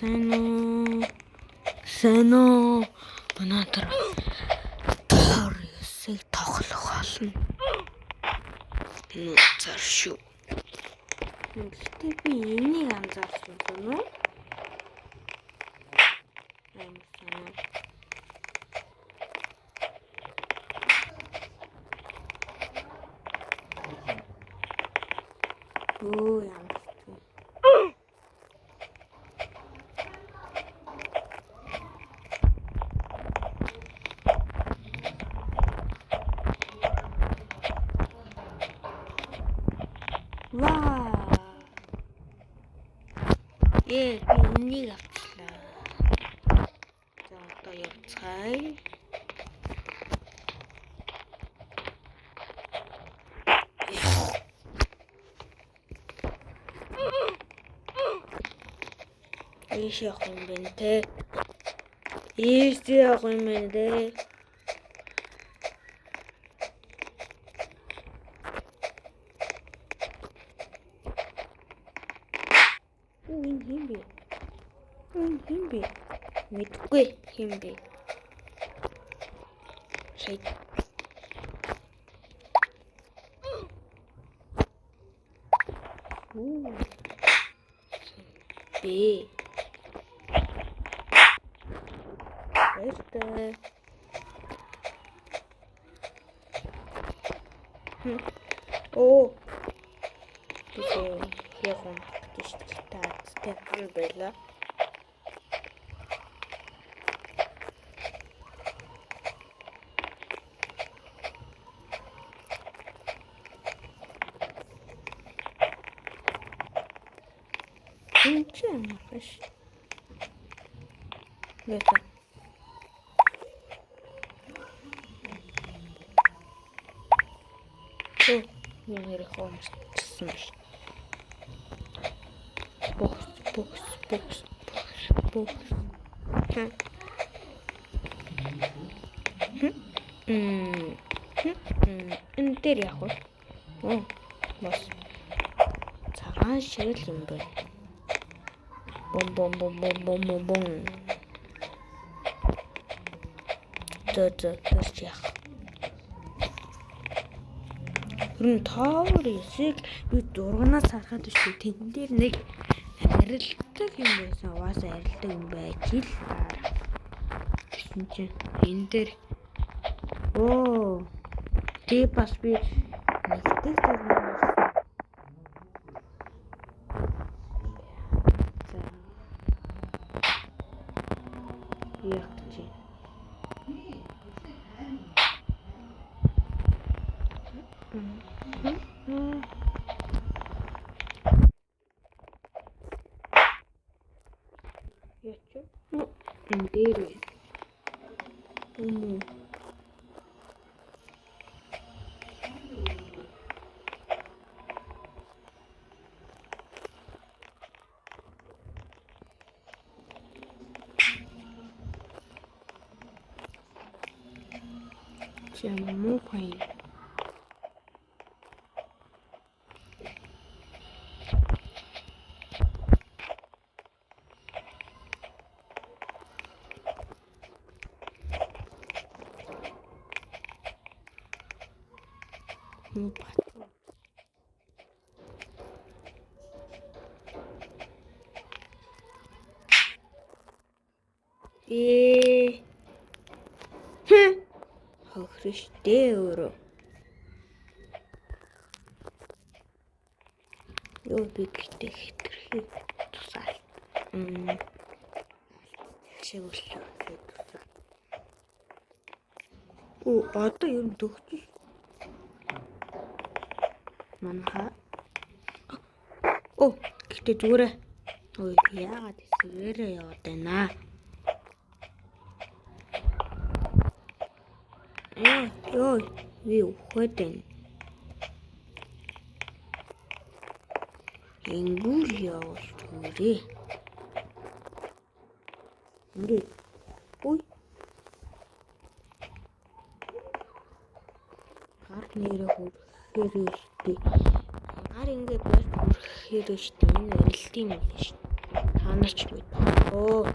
Сайн уу. Өнөөдөр Торисыг тоглох болно. Нууцаар шүү. Гэхдээ би энийг анзаарсан байна уу? Өө ямар ч. Вау. Би энийг авчлаа. За одоо явцгаая. Ийш явах юм бэ те. Ийш явах юм бэ те. Хин бэ? Мэдгүй хин бэ? Шей. Би. Эстэ. Оо. Тэгээ яхан гэж таатай хан байла. Ничего, маш. Это. О, я не рехом, смеш. Бокс. Энэ дээр яг уу. Оо, бас. Цагаан шиг л юм байна. Бом. Тэс яах. Тавар эсийг би дургнаас харахад шүү. Тэн дээр нэг арилдаг юм байсан. Угаасаа арилдаг юм байж л таараа. Гэсэн чинь энэ дээр оо тий бас би нэгдэг дургнаас Якчи. Ячи. Ну, интересно. Чему пой? Ну, потом. Христээ өөрөө. Юу би гэхдээ хитрхи тусаал. Шиг боллоо. Оо, одоо юм төгсөл. Манха. Оо, гэхдээ зүгээрээ. Ой, яагаад эсвэрээ яваад байна? Ой, ви уходим. Ингүүл явуулж өгөөрэй. Ингээ. Ой. Гар нэрээ хөрөөр штий. Гар ингээ барь хөрөөр штий. Энэ арилт юм л штий. Танаач мэд. Оо.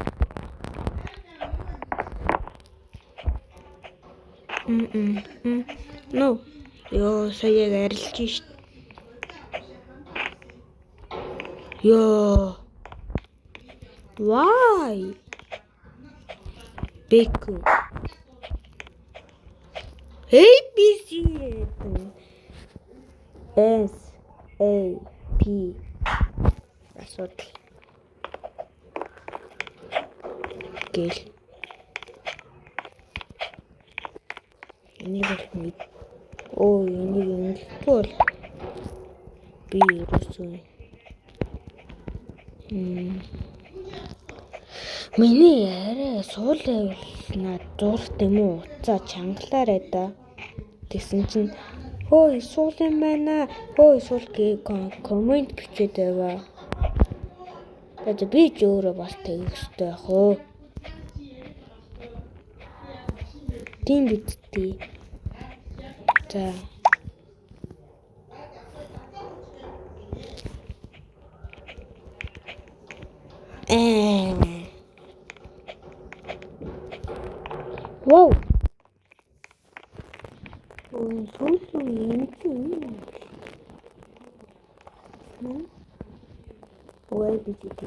No. Ёо, саяг арилж шít. Ёо. Why? Bacon. ABC. S A P. Асуудал. Гэл. Энийг бол мэд. Оо, энийг ингэхгүй бол би ерөөсөө миний арай суулаа над дуурт юм уу? Уцаа чангалаарай да. Тэгсэн чинь ой суул юм байна. Ой суул гээ комент бичээд байваа. Тэгээд би ч өөрөө бас тэгэх ёстой яах вэ? Тийм бидтэй. За. Wow. Ой, суул юм чинь. Ой, бичиж.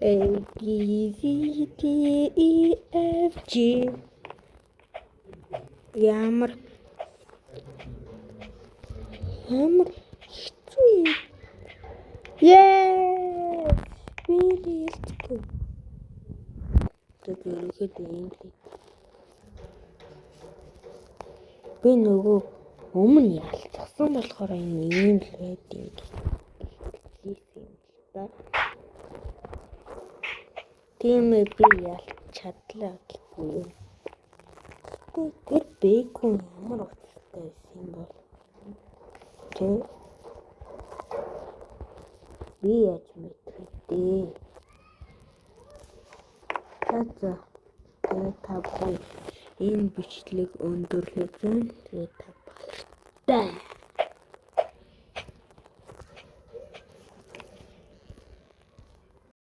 A B C D E F G. Ямар хэцүү юм. Яа! Би хэлчихв. Тэгээд юм л. Би нөгөө өмнө ялцсан болохоор энэ ийм л байдгийг хэлсэн юм л да. Тийм ээ би ялч чадлаа гэхгүй юу. Тэр бэйкон ямар утгатай юм бол тэ би яаж мэдвэ? За тэгээд та бүхэн энэ бичлэг өндөрлөж байна. Тэгээд та баяртай.